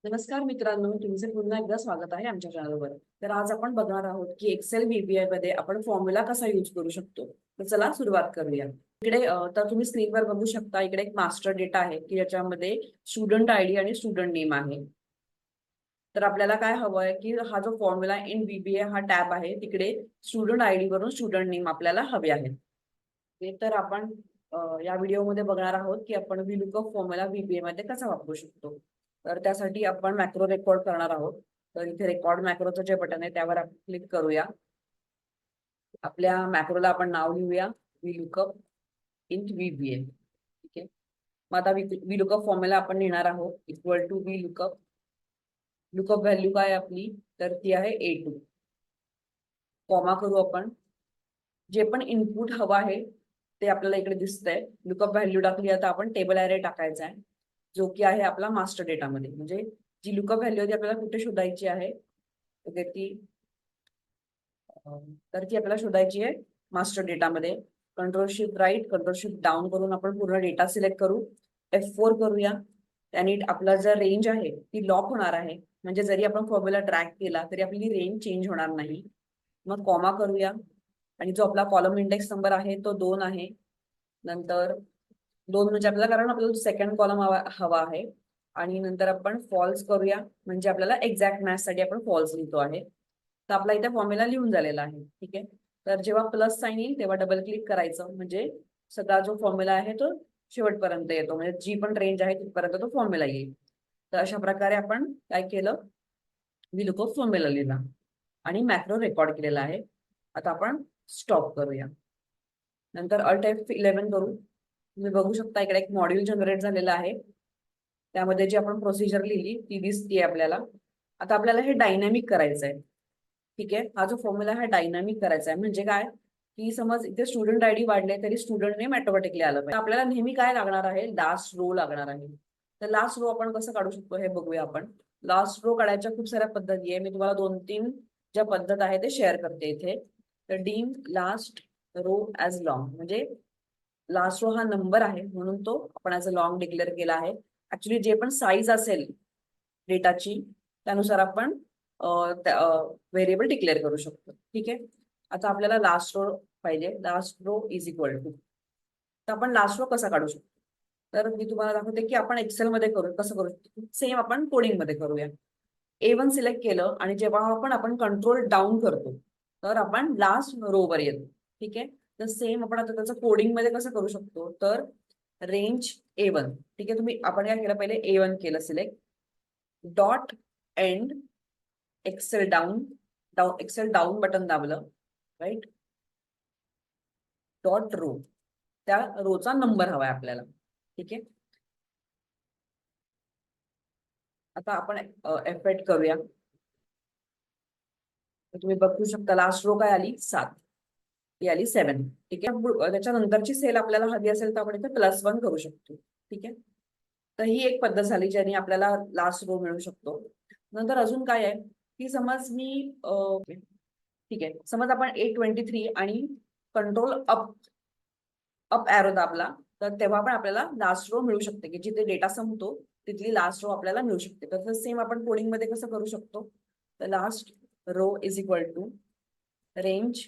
नमस्कार मित्रांनो, तुमचे पुन्हा एकदा स्वागत आहे आमच्या चॅनलवर. तर आज आपण बघणार आहोत की एक्सेल व्हीबीआय मध्ये आपण फॉर्म्युला कसा यूज करू शकतो. तर चला सुरुवात करूया. इकडे तर तुम्ही स्क्रीनवर बघू शकता, इकडे एक मास्टर डेटा आहे की ज्याच्यामध्ये स्टुडंट आयडी आणि स्टुडंट नेम आहे. तर आपल्याला काय हवंय की हा जो फॉर्म्युला इन व्हीबीआय हा टॅब आहे, तिकडे स्टुडंट आयडी वरून स्टुडंट नेम आपल्याला हवे आहेत. ते तर आपण या व्हिडिओमध्ये बघणार आहोत की आपण व्हीलुकअप फॉर्म्युला व्हीबीआय मध्ये कसा वापरू शकतो. तर त्यासाठी आपण मॅक्रो रेकॉर्ड करणार आहोत. तर इथे रेकॉर्ड मॅक्रोचं जे बटन आहे त्यावर आपण क्लिक करूया. आपल्या मॅक्रोला आपण नाव लिहूया व्हीलुकअप इन व्हीबीआय. ठीक आहे. मग आता व्हीलुकअप फॉर्म्युला आपण लिहिणार आहोत इक्वल टू व्हीलुकअप. लुकअप व्हॅल्यू काय आपली, तर ती आहे A2. कॉमा करू आपण. जे पण इनपुट हवं आहे ते आपल्याला इकडे दिसतंय. लुकअप व्हॅल्यू टाकली, आता आपण टेबल ॲरे टाकायचा आहे, जो की आहे आपला मास्टर डेटामध्ये. म्हणजे जी लुकअप व्हॅल्यू ती आपल्याला कुठे शोधायची आहे, तर ती आपल्याला शोधायची आहे मास्टर डेटामध्ये. Control shift right, control shift down करून आपण पूर्ण डेटा सिलेक्ट करू. F4 करूया. त्याने आपला जर रेंज आहे ती लॉक होणार आहे. म्हणजे जरी आपण फॉर्म्युला ट्रॅक केला तरी आपली रेंज चेंज होणार नाही. मग कॉमा करूया. आणि जो आपला कॉलम इंडेक्स नंबर आहे तो 2 आहे. नंतर 2 म्हणजे आपल्याला, कारण आपल्याला सेकंड कॉलम हवा आहे. आणि नंतर आपण फॉल्स करूया, म्हणजे आपल्याला एक्झॅक्ट मॅच साठी आपण फॉल्स लिहितो आहे. तर आपला इथे फॉर्म्युला लिहून झालेला आहे. ठीक आहे. तर जेव्हा प्लस साइन येईल तेव्हा डबल क्लिक करायचं, म्हणजे सगळा जो फॉर्म्युला आहे तो शेवटपर्यंत येतो. म्हणजे जी पण रेंज आहे तिथपर्यंत तो फॉर्म्युला येईल. तर अशा प्रकारे आपण काय केलं, व्हीलुकअप फॉर्म्युला लिहिला आणि मॅक्रो रेकॉर्ड केलेला आहे. आता आपण स्टॉप करूया. नंतर अल्ट F11 करू. तुम्ही बघू शकता इकडे एक मॉड्यूल जनरेट झालेला आहे. त्यामध्ये जी आपण प्रोसिजर लिहिली ती दिसतीये आपल्याला. आता आपल्याला हे डायनॅमिक करायचं आहे. ठीक आहे. हा जो फॉर्म्युला हा डायनॅमिक करायचा आहे. म्हणजे काय, की समज इथे स्टुडंट आयडी वाढले तरी स्टुडंट नेम ऑटोमॅटिकली आलं पाहिजे. आपल्याला नेहमी काय लागणार आहे, लास्ट रो लागणार आहे. तर लास्ट रो आपण कसं काढू शकतो हे बघूया आपण. लास्ट रो काढायच्या खूप साऱ्या पद्धती आहे. मी तुम्हाला 2-3 ज्या पद्धत आहे ते शेअर करते इथे. तर dim last row as long, म्हणजे लास्ट रो हा नंबर आहे म्हणून तो आपण ॲज अ लॉंग डिक्लेअर केला आहे. ऍक्च्युली जे पण साईज असेल डेटाची त्यानुसार आपण व्हेरिएबल डिक्लेअर करू शकतो. ठीक आहे. आता आपल्याला लास्ट रो पाहिजे. Last row is equal to, तर आपण लास्ट रो कसा काढू शकतो, तर मी तुम्हाला दाखवते की आपण एक्सेल मध्ये करू कसं करू शकतो. सेम आपण कोडिंग मध्ये करूया. A1 सिलेक्ट केलं आणि जेव्हा आपण कंट्रोल डाऊन करतो तर आपण लास्ट रो वर येतो. ठीक आहे. तर सेम आपण आता त्याचं कोडिंग मध्ये कसं करू शकतो, तर रेंज A1. ठीक आहे. आपण काय केलं, पहिले A1 केलं select, dot end Excel down button दाबलं, राईट, डॉट रो. त्या रोचा नंबर हवाय आपल्याला. ठीक आहे. आता आपण F8 करूया. तुम्ही बघू शकता लास्ट रो काय आली, 7. ती आली 7. ठीक आहे. त्याच्यानंतरची सेल आपल्याला हवी असेल तर आपण इथे +1 करू शकतो. ठीक आहे. तर ही एक पद्धत झाली ज्याने आपल्याला लास्ट रो मिळू शकतो. नंतर अजून काय आहे, की समज मी ठीक आहे, समज आपण A23 आणि कंट्रोल अप अप ॲरो दाबला, तर तेव्हा पण आपल्याला लास्ट रो मिळू शकते, की जिथे डेटा संपतो तिथली लास्ट रो आपल्याला मिळू शकते. तर सेम आपण कोडिंग मध्ये कसं करू शकतो, तर last row is equal to range.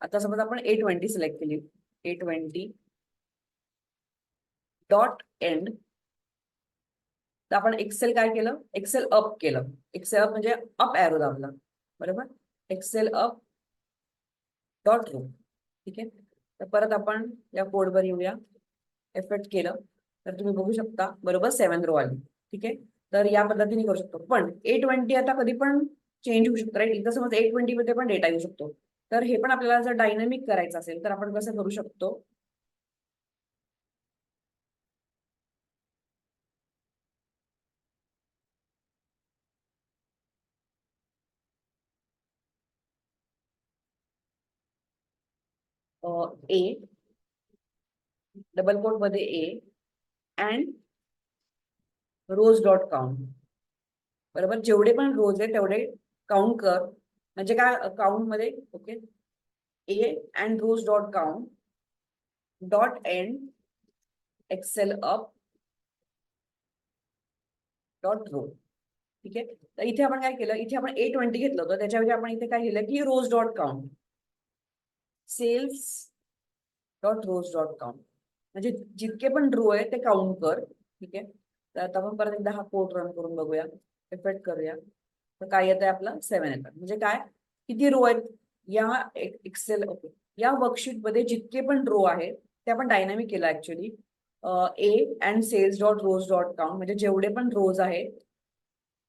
आता समज आपण A20 सिलेक्ट केली, A20 डॉट एंड. तर आपण एक्सेल काय केलं, एक्सेल अप केलं. एक्सेल अप म्हणजे अप ॲरो दाबला, बरोबर. Excel up dot row. ठीक आहे. तर परत आपण या कोडवर येऊया. एफेक्ट केलं तर तुम्ही बघू शकता बरोबर 7 रो आली. ठीक आहे. तर या पद्धतीने करू शकतो. पण A20 आता कधी पण चेंज होऊ शकतो, राईट. एकदा समज A20 मध्ये पण डेटा येऊ शकतो. तर हे पण आपल्याला जर डायनॅमिक करायचं असेल तर आपण कसं करू शकतो, ए डबल कोट मध्ये A and rows dot count. बरोबर, जेवढे पण रोज आहे तेवढे काउंट कर. म्हणजे काय काउंट मध्ये, okay, A and rows dot count dot end Excel up dot row. ठीक आहे. तर इथे आपण काय केलं, इथे आपण A20 घेतलं होतं, त्याच्याऐवजी आपण इथे काय केलं की रोज dot count, cells dot rows dot count, म्हणजे जितके पण रो आहे ते काउंट कर. ठीक आहे. तर आता आपण परत एकदा हा कोड रन करून बघूया, इफेक्ट करूया. तर काय येत आहे आपलं 7 येतात. म्हणजे काय, किती रो आहेत या एक्सेल, ओके, या वर्कशीट मध्ये जितके पण रो आहेत ते आपण डायनामिक केलं actually. A and cells dot rows dot count, म्हणजे जेवढे पण रोज आहेत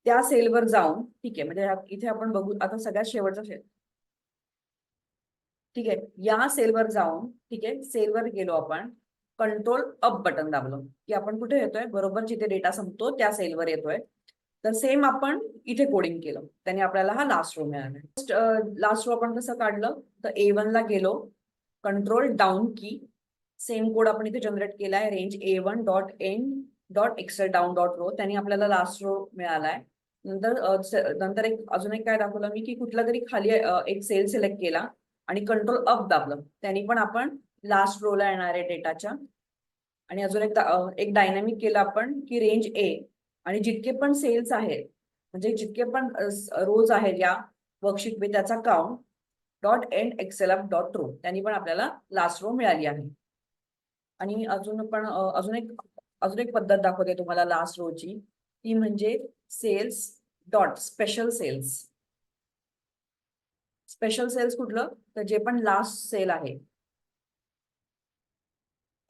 त्या सेलवर जाऊन, ठीक आहे, म्हणजे इथे आपण बघू आता सगळ्यात शेवटचा सेल. ठीक आहे, या सेलवर जाऊन, ठीक आहे, सेलवर गेलो आपण, कंट्रोल अप बटन दाबलो की आपण कुठे येतोय, बरोबर जिथे डेटा संपतो त्या सेलवर येतोय. तर सेम आपण इथे कोडिंग केलं, त्याने आपल्याला हा लास्ट रो मिळाला. लास्ट रो आपण कसं काढलं, तर A1 ला गेलो, control down key, same code आपण इथे जनरेट केलाय, range A1 dot end dot Excel down dot row, त्यांनी आपल्याला लास्ट रो मिळालाय. नंतर अजून एक काय दाखवलं मी की कुठला तरी खाली एक सेल सिलेक्ट केला आणि कंट्रोल अप दाबलं, त्यांनी पण आपण लास्ट रोला येणाऱ्या डेटाच्या. आणि अजून एक डायनामिक केलं आपण की रेंज ए, आणि जितके पण सेल्स आहेत, म्हणजे जितके पण रोज आहेत या वर्कशीट मध्ये त्याचा count dot end Excel up dot row, त्यांनी पण आपल्याला लास्ट रो मिळाली आहे. आणि अजून एक पद्धत दाखवते तुम्हाला लास्ट रोची, ती म्हणजे cells dot special cells. Special cells कुठलं, तर जे पण लास्ट सेल आहे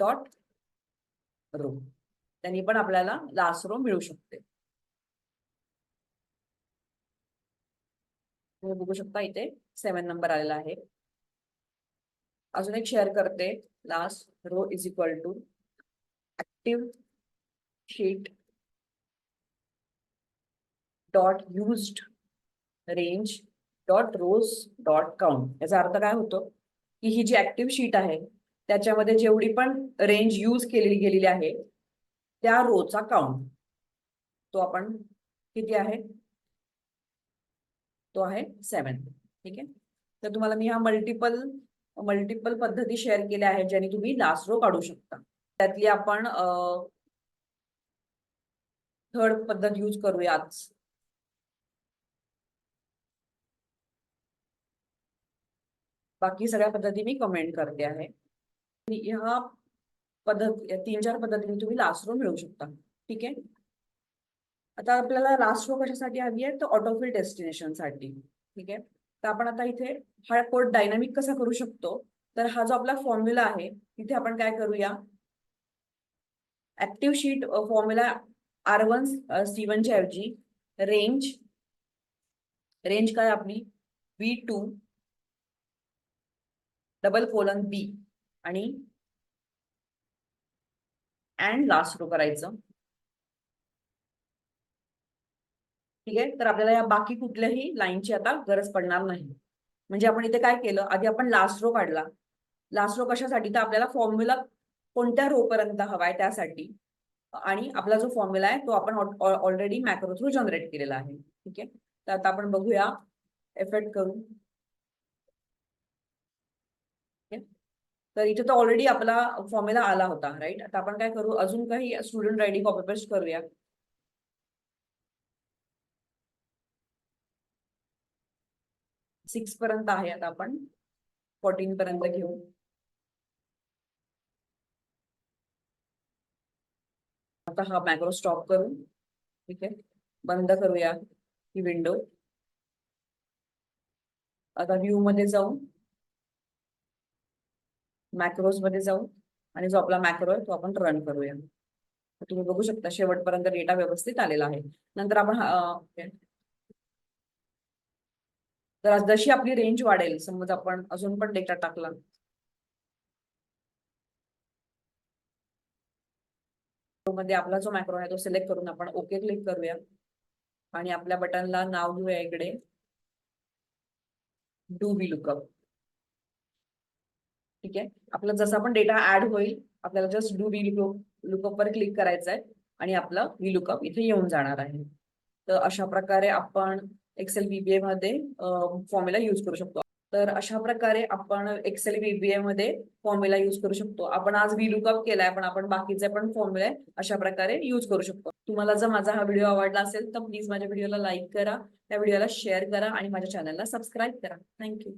डॉट रो, त्यांनी पण आपल्याला लास्ट रो मिळू शकते. तुम्ही बघू शकता इथे 7 नंबर आलेला आहे. अजून एक शेअर करते, last row is equal to active sheet dot used range dot rows dot count. याचा अर्थ काय होतो की ही जी ऍक्टिव्ह शीट आहे त्याच्यामध्ये जेवढी पण रेंज यूज केलेली गेलेली आहे त्या रोचा काउंट, तो आपण किती आहे, तो आहे 7. ठीक आहे. तर तुम्हाला मी हा मल्टिपल मल्टिपल पद्धती शेअर केल्या आहेत ज्याने तुम्ही लास्ट रो काढू शकता. त्यातली आपण थर्ड पद्धत यूज करूया आज. बाकी सगळ्या पद्धती मी कमेंट करते आहे. ह्या पद्धत, या 3-4 पद्धतीने तुम्ही लास्ट रो मिळवू शकता. ठीक आहे. आता आपल्याला लास्ट रो कशासाठी हवी आहे, तर ऑटोफिल डेस्टिनेशन साठी. ठीक आहे. तर आपण आता इथे हा कोड डायनामिक कसा करू शकतो, तर हा जो आपला फॉर्म्युला आहे तिथे आपण काय करूया, active sheet formula R1 C1 च्या ऐवजी रेंज, रेंज काय आपली V2 डबल कोलन B आणि अँड लास्ट रो करायचं. ठीक आहे. तर आपल्याला या बाकी कुठल्याही लाईनची आता गरज पडणार नाही. म्हणजे आपण इथे काय केलं, आधी आपण लास्ट रो काढला. लास्ट रो कशासाठी, तर आपल्याला फॉर्म्युला कोणत्या रो पर्यंत हवाय त्यासाठी, आणि आपला जो फॉर्म्युला आहे तो आपण ऑलरेडी मॅक्रो थ्रू जनरेट केलेला आहे. ठीक आहे. तर आता आपण बघूया, इफेक्ट करू. तर इथे तर ऑलरेडी आपला फॉर्म्युला आला होता, राईट. आता आपण काय करू, अजून काही स्टुडंट आयडी कॉपी पेस्ट करूया. 6 पर्यंत आहे, आता आपण 14 पर्यंत घेऊ. आता हा मॅक्रो स्टॉप करू. ठीक आहे. बंद करूया ही विंडो. आता व्ह्यू मध्ये जाऊ, मॅक्रोज मध्ये जाऊ, आणि जो आपला मॅक्रो आहे तो आपण रन करूया. तुम्ही बघू शकता शेवटपर्यंत डेटा व्यवस्थित आलेला आहे. नंतर आपण तर जशी आपली रेंज वाढेल, समज आपण अजून पण डेटा टाकला, मध्ये आपला जो मॅक्रो आहे तो सिलेक्ट करून आपण ओके क्लिक करूया, आणि आपल्या बटनला नाव घेऊया इकडे डू बी लुकअप. ठीक आहे. आपला जसा पण डेटा ऍड होईल, आपल्याला जस्ट डू बी लुकअप वर क्लिक करायचं आहे आणि आपलं वी लुकअप इथे येऊन जाणार आहे. तर अशा प्रकारे आपण एक्सेल VBA मध्ये फॉर्म्युला यूज करू शकतो. तर अशा प्रकारे आपण एक्सेल VBA मध्ये फॉर्म्युला युज करू शकतो. आपण आज VLOOKUP केलाय, पण आपण बाकीचे पण फॉर्म्युले अशा प्रकारे युज करू शकतो. तुम्हाला जर माझा हा व्हिडिओ आवडला असेल तर प्लीज माझ्या व्हिडिओला लाईक करा, त्या व्हिडिओला शेअर करा आणि माझ्या चॅनलला सबस्क्राईब करा. थँक्यू.